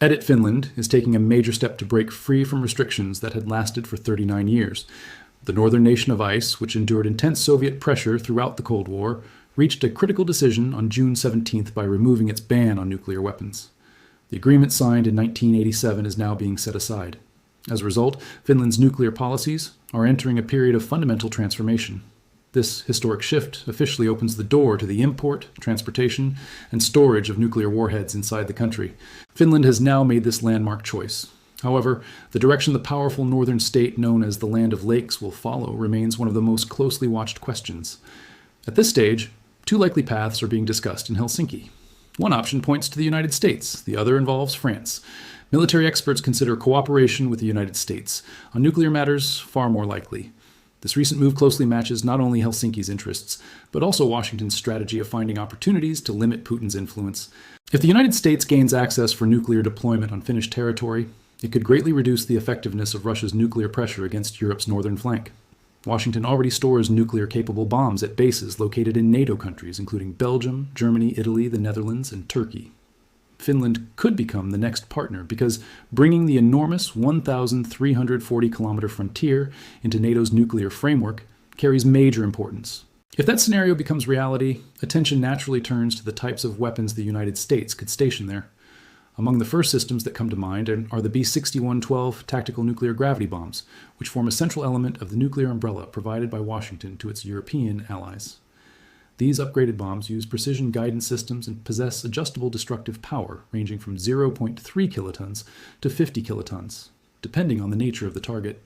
Edit Finland is taking a major step to break free from restrictions that had lasted for 39 years. The northern nation of ice, which endured intense Soviet pressure throughout the Cold War, reached a critical decision on June 17th by removing its ban on nuclear weapons. The agreement signed in 1987 is now being set aside. As a result, Finland's nuclear policies are entering a period of fundamental transformation. This historic shift officially opens the door to the import, transportation, and storage of nuclear warheads inside the country. Finland has now made this landmark choice. However, the direction the powerful northern state known as the Land of Lakes will follow remains one of the most closely watched questions. At this stage, two likely paths are being discussed in Helsinki. One option points to the United States, the other involves France. Military experts consider cooperation with the United States. On nuclear matters, far more likely. This recent move closely matches not only Helsinki's interests, but also Washington's strategy of finding opportunities to limit Putin's influence. If the United States gains access for nuclear deployment on Finnish territory, it could greatly reduce the effectiveness of Russia's nuclear pressure against Europe's northern flank. Washington already stores nuclear-capable bombs at bases located in NATO countries, including Belgium, Germany, Italy, the Netherlands, and Turkey. Finland could become the next partner because bringing the enormous 1,340-kilometer frontier into NATO's nuclear framework carries major importance. If that scenario becomes reality, attention naturally turns to the types of weapons the United States could station there. Among the first systems that come to mind are the B-61-12 tactical nuclear gravity bombs, which form a central element of the nuclear umbrella provided by Washington to its European allies. These upgraded bombs use precision guidance systems and possess adjustable destructive power ranging from 0.3 kilotons to 50 kilotons, depending on the nature of the target.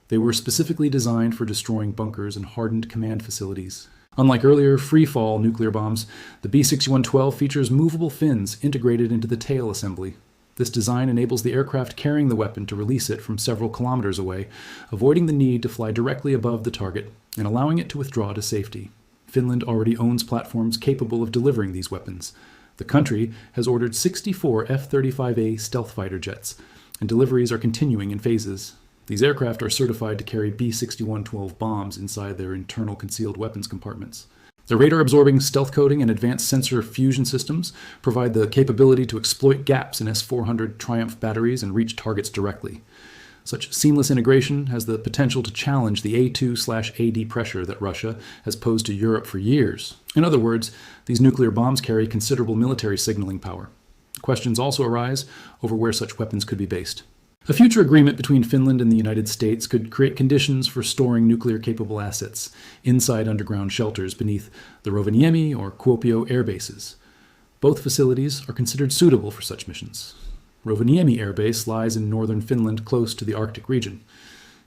They were specifically designed for destroying bunkers and hardened command facilities. Unlike earlier free-fall nuclear bombs, the B-61-12 features movable fins integrated into the tail assembly. This design enables the aircraft carrying the weapon to release it from several kilometers away, avoiding the need to fly directly above the target and allowing it to withdraw to safety. Finland already owns platforms capable of delivering these weapons. The country has ordered 64 F-35A stealth fighter jets, and deliveries are continuing in phases. These aircraft are certified to carry B-61-12 bombs inside their internal concealed weapons compartments. Their radar-absorbing stealth coating and advanced sensor fusion systems provide the capability to exploit gaps in S-400 Triumph batteries and reach targets directly. Such seamless integration has the potential to challenge the A2/AD pressure that Russia has posed to Europe for years. In other words, these nuclear bombs carry considerable military signaling power. Questions also arise over where such weapons could be based. A future agreement between Finland and the United States could create conditions for storing nuclear-capable assets inside underground shelters beneath the Rovaniemi or Kuopio air bases. Both facilities are considered suitable for such missions. Rovaniemi Air Base lies in northern Finland close to the Arctic region.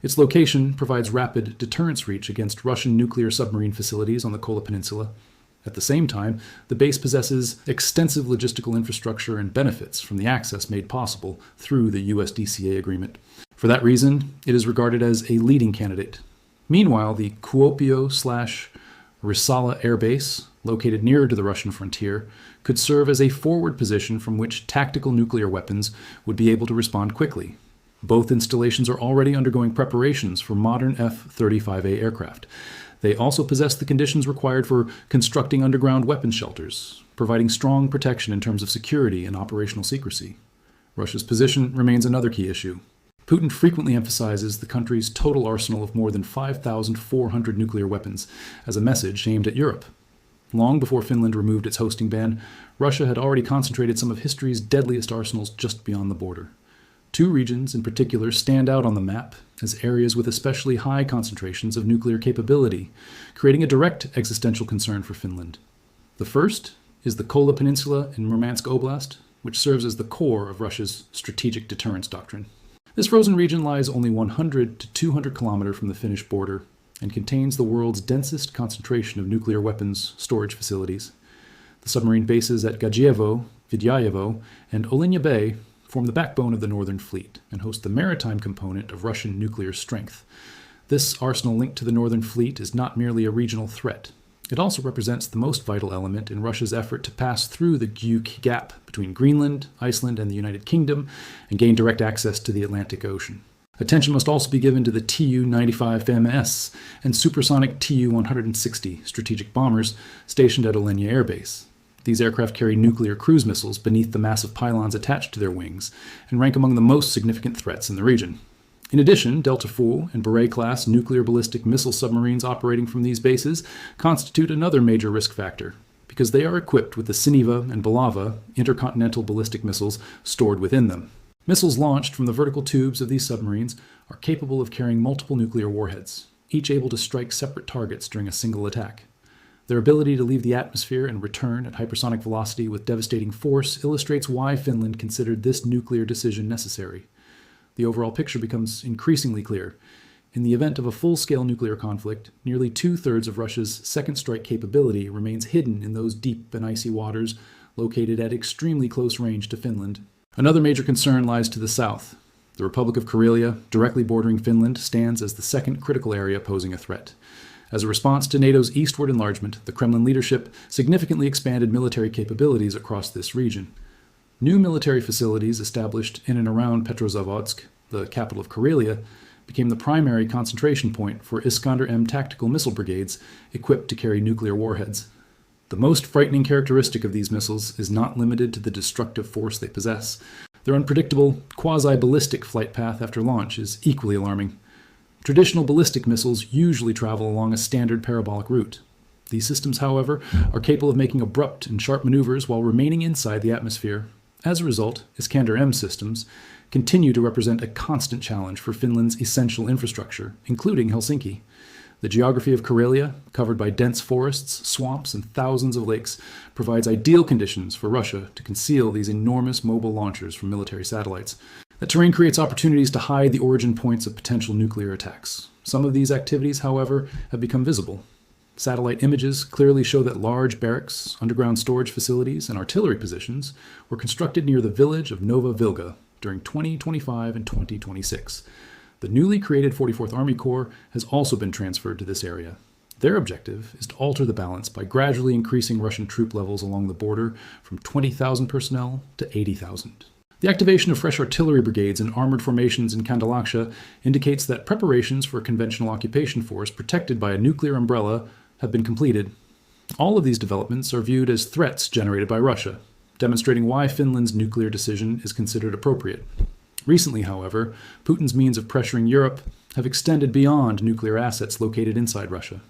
Its location provides rapid deterrence reach against Russian nuclear submarine facilities on the Kola Peninsula. At the same time, the base possesses extensive logistical infrastructure and benefits from the access made possible through the USDCA agreement. For that reason, it is regarded as a leading candidate. Meanwhile, the Kuopio/Risala Air Base, located nearer to the Russian frontier, could serve as a forward position from which tactical nuclear weapons would be able to respond quickly. Both installations are already undergoing preparations for modern F-35A aircraft. They also possess the conditions required for constructing underground weapons shelters, providing strong protection in terms of security and operational secrecy. Russia's position remains another key issue. Putin frequently emphasizes the country's total arsenal of more than 5,400 nuclear weapons as a message aimed at Europe. Long before Finland removed its hosting ban, Russia had already concentrated some of history's deadliest arsenals just beyond the border. Two regions in particular stand out on the map as areas with especially high concentrations of nuclear capability, creating a direct existential concern for Finland. The first is the Kola Peninsula in Murmansk Oblast, which serves as the core of Russia's strategic deterrence doctrine. This frozen region lies only 100 to 200 kilometers from the Finnish border and contains the world's densest concentration of nuclear weapons storage facilities. The submarine bases at Gadzhievo, Vidyayevo, and Olynya Bay form the backbone of the Northern Fleet and host the maritime component of Russian nuclear strength. This arsenal linked to the Northern Fleet is not merely a regional threat. It also represents the most vital element in Russia's effort to pass through the Guyuk Gap between Greenland, Iceland, and the United Kingdom and gain direct access to the Atlantic Ocean. Attention must also be given to the Tu-95MS and supersonic Tu-160 strategic bombers stationed at Olynya Air Base. These aircraft carry nuclear cruise missiles beneath the massive pylons attached to their wings and rank among the most significant threats in the region. In addition, Delta IV and Beret-class nuclear ballistic missile submarines operating from these bases constitute another major risk factor, because they are equipped with the Siniva and Bulava intercontinental ballistic missiles stored within them. Missiles launched from the vertical tubes of these submarines are capable of carrying multiple nuclear warheads, each able to strike separate targets during a single attack. Their ability to leave the atmosphere and return at hypersonic velocity with devastating force illustrates why Finland considered this nuclear decision necessary. The overall picture becomes increasingly clear. In the event of a full-scale nuclear conflict, nearly two-thirds of Russia's second strike capability remains hidden in those deep and icy waters located at extremely close range to Finland. Another major concern lies to the south. The Republic of Karelia, directly bordering Finland, stands as the second critical area posing a threat. As a response to NATO's eastward enlargement, the Kremlin leadership significantly expanded military capabilities across this region. New military facilities established in and around Petrozavodsk, the capital of Karelia, became the primary concentration point for Iskander-M tactical missile brigades equipped to carry nuclear warheads. The most frightening characteristic of these missiles is not limited to the destructive force they possess. Their unpredictable, quasi-ballistic flight path after launch is equally alarming. Traditional ballistic missiles usually travel along a standard parabolic route. These systems, however, are capable of making abrupt and sharp maneuvers while remaining inside the atmosphere. As a result, Iskander-M systems continue to represent a constant challenge for Finland's essential infrastructure, including Helsinki. The geography of Karelia, covered by dense forests, swamps, and thousands of lakes, provides ideal conditions for Russia to conceal these enormous mobile launchers from military satellites. That terrain creates opportunities to hide the origin points of potential nuclear attacks. Some of these activities, however, have become visible. Satellite images clearly show that large barracks, underground storage facilities, and artillery positions were constructed near the village of Nova Vilga during 2025 and 2026. The newly created 44th Army Corps has also been transferred to this area. Their objective is to alter the balance by gradually increasing Russian troop levels along the border from 20,000 personnel to 80,000. The activation of fresh artillery brigades and armored formations in Kandalaksha indicates that preparations for a conventional occupation force protected by a nuclear umbrella have been completed. All of these developments are viewed as threats generated by Russia, demonstrating why Finland's nuclear decision is considered appropriate. Recently, however, Putin's means of pressuring Europe have extended beyond nuclear assets located inside Russia.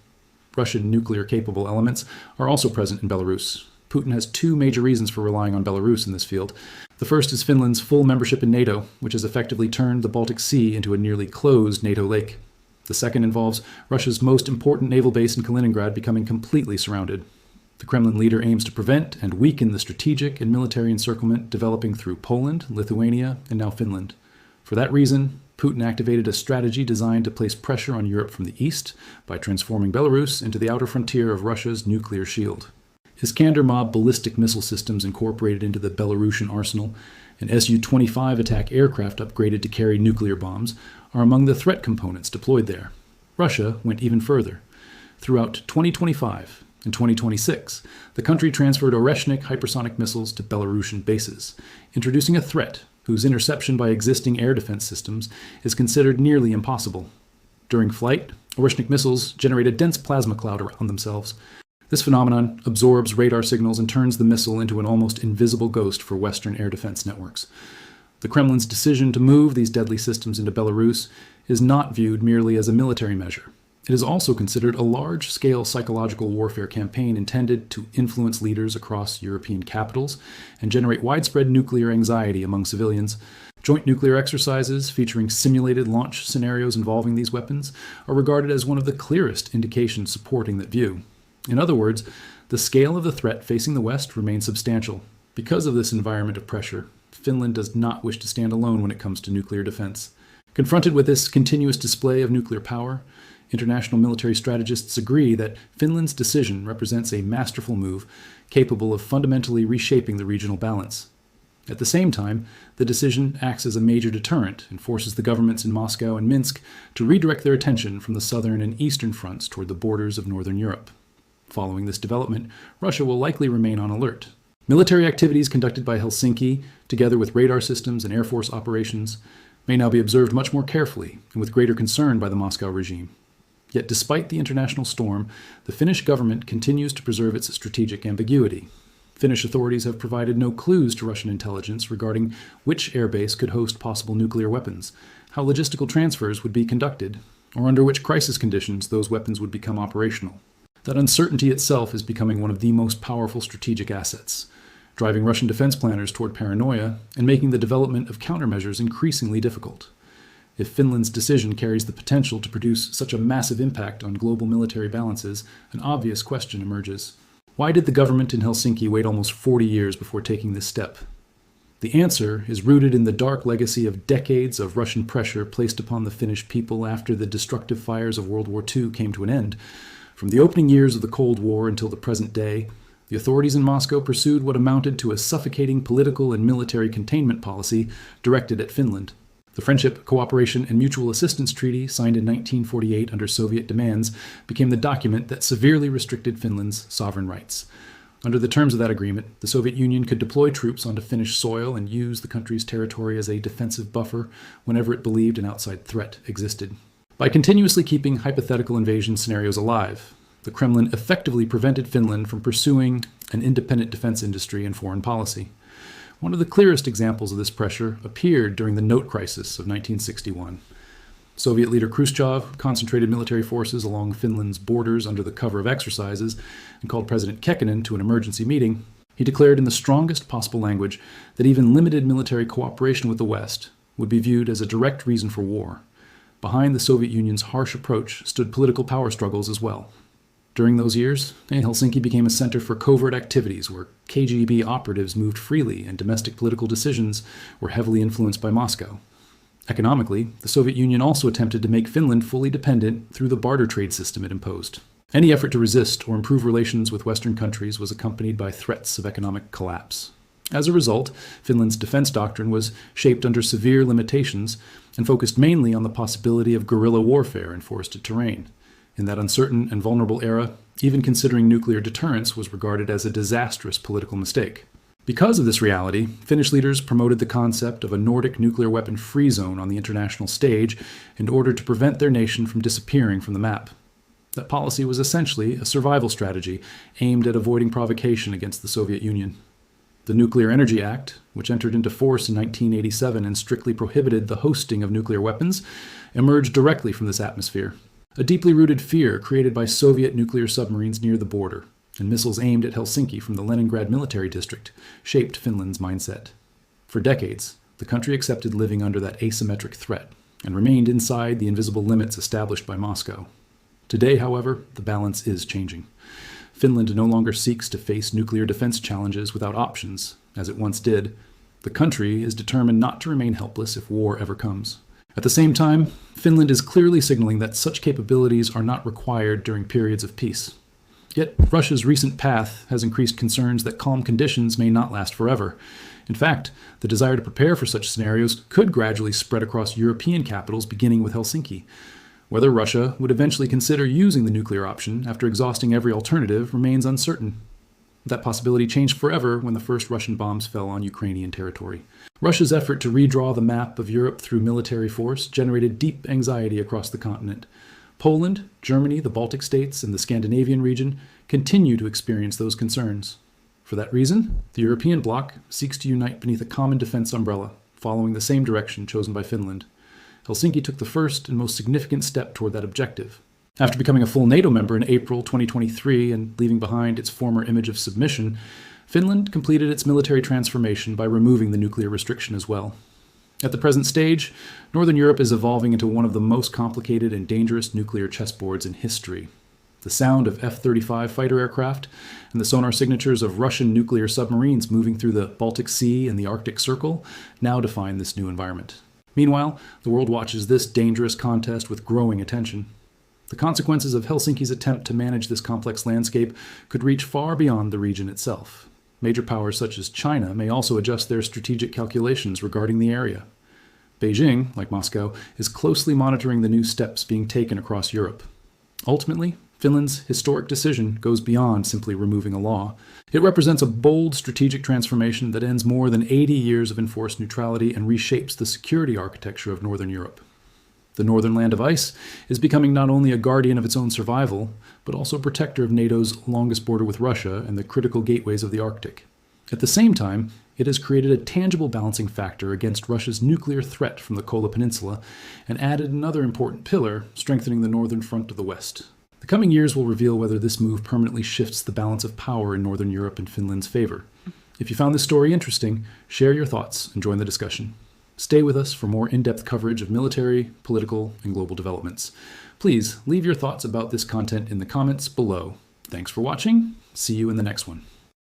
Russian nuclear-capable elements are also present in Belarus. Putin has two major reasons for relying on Belarus in this field. The first is Finland's full membership in NATO, which has effectively turned the Baltic Sea into a nearly closed NATO lake. The second involves Russia's most important naval base in Kaliningrad becoming completely surrounded. The Kremlin leader aims to prevent and weaken the strategic and military encirclement developing through Poland, Lithuania, and now Finland. For that reason, Putin activated a strategy designed to place pressure on Europe from the east by transforming Belarus into the outer frontier of Russia's nuclear shield. Iskander-M ballistic missile systems incorporated into the Belarusian arsenal and Su-25 attack aircraft upgraded to carry nuclear bombs are among the threat components deployed there. Russia went even further. Throughout 2025 and 2026, the country transferred Oreshnik hypersonic missiles to Belarusian bases, introducing a threat whose interception by existing air defense systems is considered nearly impossible. During flight, Oreshnik missiles generate a dense plasma cloud around themselves. This phenomenon absorbs radar signals and turns the missile into an almost invisible ghost for Western air defense networks. The Kremlin's decision to move these deadly systems into Belarus is not viewed merely as a military measure. It is also considered a large-scale psychological warfare campaign intended to influence leaders across European capitals and generate widespread nuclear anxiety among civilians. Joint nuclear exercises featuring simulated launch scenarios involving these weapons are regarded as one of the clearest indications supporting that view. In other words, the scale of the threat facing the West remains substantial. Because of this environment of pressure, Finland does not wish to stand alone when it comes to nuclear defense. Confronted with this continuous display of nuclear power, international military strategists agree that Finland's decision represents a masterful move capable of fundamentally reshaping the regional balance. At the same time, the decision acts as a major deterrent and forces the governments in Moscow and Minsk to redirect their attention from the southern and eastern fronts toward the borders of northern Europe. Following this development, Russia will likely remain on alert. Military activities conducted by Helsinki, together with radar systems and air force operations, may now be observed much more carefully and with greater concern by the Moscow regime. Yet despite the international storm, the Finnish government continues to preserve its strategic ambiguity. Finnish authorities have provided no clues to Russian intelligence regarding which airbase could host possible nuclear weapons, how logistical transfers would be conducted, or under which crisis conditions those weapons would become operational. That uncertainty itself is becoming one of the most powerful strategic assets, driving Russian defense planners toward paranoia and making the development of countermeasures increasingly difficult. If Finland's decision carries the potential to produce such a massive impact on global military balances, an obvious question emerges. Why did the government in Helsinki wait almost 40 years before taking this step? The answer is rooted in the dark legacy of decades of Russian pressure placed upon the Finnish people after the destructive fires of World War II came to an end. From the opening years of the Cold War until the present day, the authorities in Moscow pursued what amounted to a suffocating political and military containment policy directed at Finland. The Friendship, Cooperation, and Mutual Assistance Treaty, signed in 1948 under Soviet demands, became the document that severely restricted Finland's sovereign rights. Under the terms of that agreement, the Soviet Union could deploy troops onto Finnish soil and use the country's territory as a defensive buffer whenever it believed an outside threat existed. By continuously keeping hypothetical invasion scenarios alive, the Kremlin effectively prevented Finland from pursuing an independent defense industry and foreign policy. One of the clearest examples of this pressure appeared during the Note Crisis of 1961. Soviet leader Khrushchev concentrated military forces along Finland's borders under the cover of exercises and called President Kekkonen to an emergency meeting. He declared in the strongest possible language that even limited military cooperation with the West would be viewed as a direct reason for war. Behind the Soviet Union's harsh approach stood political power struggles as well. During those years, Helsinki became a center for covert activities where KGB operatives moved freely and domestic political decisions were heavily influenced by Moscow. Economically, the Soviet Union also attempted to make Finland fully dependent through the barter trade system it imposed. Any effort to resist or improve relations with Western countries was accompanied by threats of economic collapse. As a result, Finland's defense doctrine was shaped under severe limitations and focused mainly on the possibility of guerrilla warfare in forested terrain. In that uncertain and vulnerable era, even considering nuclear deterrence was regarded as a disastrous political mistake. Because of this reality, Finnish leaders promoted the concept of a Nordic nuclear weapon-free zone on the international stage in order to prevent their nation from disappearing from the map. That policy was essentially a survival strategy aimed at avoiding provocation against the Soviet Union. The Nuclear Energy Act, which entered into force in 1987 and strictly prohibited the hosting of nuclear weapons, emerged directly from this atmosphere. A deeply rooted fear created by Soviet nuclear submarines near the border and missiles aimed at Helsinki from the Leningrad military district shaped Finland's mindset. For decades, the country accepted living under that asymmetric threat and remained inside the invisible limits established by Moscow. Today, however, the balance is changing. Finland no longer seeks to face nuclear defense challenges without options, as it once did. The country is determined not to remain helpless if war ever comes. At the same time, Finland is clearly signaling that such capabilities are not required during periods of peace. Yet, Russia's recent path has increased concerns that calm conditions may not last forever. In fact, the desire to prepare for such scenarios could gradually spread across European capitals, beginning with Helsinki. Whether Russia would eventually consider using the nuclear option after exhausting every alternative remains uncertain. That possibility changed forever when the first Russian bombs fell on Ukrainian territory. Russia's effort to redraw the map of Europe through military force generated deep anxiety across the continent. Poland, Germany, the Baltic states, and the Scandinavian region continue to experience those concerns. For that reason, the European bloc seeks to unite beneath a common defense umbrella, following the same direction chosen by Finland. Helsinki took the first and most significant step toward that objective. After becoming a full NATO member in April 2023 and leaving behind its former image of submission, Finland completed its military transformation by removing the nuclear restriction as well. At the present stage, Northern Europe is evolving into one of the most complicated and dangerous nuclear chessboards in history. The sound of F-35 fighter aircraft and the sonar signatures of Russian nuclear submarines moving through the Baltic Sea and the Arctic Circle now define this new environment. Meanwhile, the world watches this dangerous contest with growing attention. The consequences of Helsinki's attempt to manage this complex landscape could reach far beyond the region itself. Major powers such as China may also adjust their strategic calculations regarding the area. Beijing, like Moscow, is closely monitoring the new steps being taken across Europe. Ultimately, Finland's historic decision goes beyond simply removing a law. It represents a bold strategic transformation that ends more than 80 years of enforced neutrality and reshapes the security architecture of Northern Europe. The northern land of ice is becoming not only a guardian of its own survival, but also a protector of NATO's longest border with Russia and the critical gateways of the Arctic. At the same time, it has created a tangible balancing factor against Russia's nuclear threat from the Kola Peninsula and added another important pillar, strengthening the northern front of the West. The coming years will reveal whether this move permanently shifts the balance of power in Northern Europe in Finland's favor. If you found this story interesting, share your thoughts and join the discussion. Stay with us for more in-depth coverage of military, political, and global developments. Please leave your thoughts about this content in the comments below. Thanks for watching. See you in the next one.